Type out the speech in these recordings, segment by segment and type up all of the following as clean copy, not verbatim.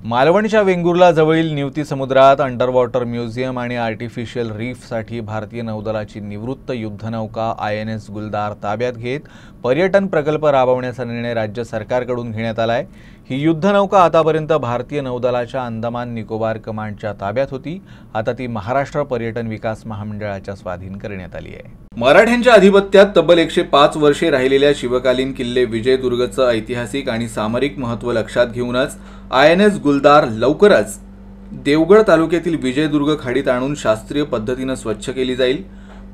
मालवणच्या वेंगुर्ला जवळील निवती समुद्रात अंडर वॉटर म्युझियम आणि आर्टिफिशियल रीफसाठी भारतीय नौदलाची निवृत्त युद्धनौका INS गुलदार ताब्यात घेत पर्यटन प्रकल्प राबवण्याचा निर्णय राज्य सरकारकडून घेण्यात आला आहे। ही युद्धनौका आतापर्यंत भारतीय नौदलाच्या अंदमान निकोबार कमांडच्या ताब्यात होती। आता ती महाराष्ट्र पर्यटन विकास महामंडळाच्या स्वाधीन करण्यात आली आहे। मराठ्यांच्या अधिपत्यात तब्बल 105 वर्षे राहिलेल्या शिवकालीन किल्ले विजयदुर्गचं ऐतिहासिक आणि सामरिक महत्त्व लक्षात घेऊनच INS गुलदार लवकरच देवगड तालुक्यातील विजयदुर्ग खाडीत आणून शास्त्रीय पद्धतीने स्वच्छ केली जाईल।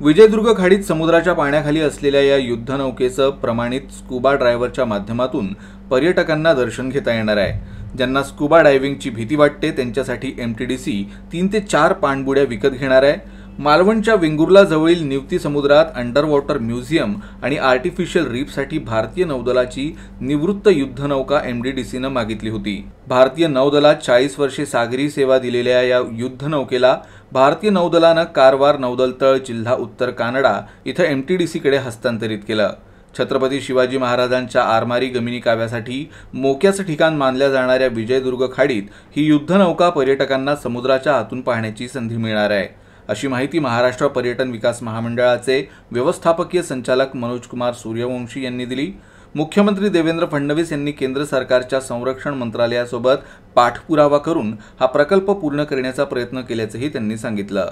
विजयदुर्ग खाडीत समुद्राच्या पाण्याखाली असलेल्या या युद्धनौकेचं प्रमाणित स्कूबा ड्रायव्हरच्या माध्यमातून पर्यटकांना दर्शन घेता येणार आहे। ज्यांना स्कूबा डायव्हिंगची भीती वाटते त्यांच्यासाठी MTDC 3 ते 4 पाणबुड्या विकत घेणार आहे। मालवणच्या वेंगुर्ला जवळील निवती समुद्रात अंडर वॉटर म्युझियम आणि आर्टिफिशियल रीफसाठी भारतीय नौदलाची निवृत्त युद्धनौका MDDCनं मागितली होती। भारतीय नौदलात 40 वर्षे सागरी सेवा दिलेल्या या युद्धनौकेला भारतीय नौदलानं कारवार नौदल तळ जिल्हा उत्तर कानडा इथं MTDCकडे हस्तांतरित केलं। छत्रपती शिवाजी महाराजांच्या आरमारी गमिनी काव्यासाठी मोक्याचं ठिकाण मानल्या जाणाऱ्या विजयदुर्ग खाडीत ही युद्धनौका पर्यटकांना समुद्राच्या आतून पाहण्याची संधी मिळणार आहे, अशी माहिती महाराष्ट्र पर्यटन विकास महामंडळाचे व्यवस्थापकीय संचालक मनोज कुमार सूर्यवंशी यांनी दिली। मुख्यमंत्री देवेंद्र फडणवीस यांनी केंद्र सरकारच्या संरक्षण मंत्रालयासोबत पाठपुरावा करून हा प्रकल्प पूर्ण करण्याचा प्रयत्न केल्याचंही त्यांनी सांगितलं।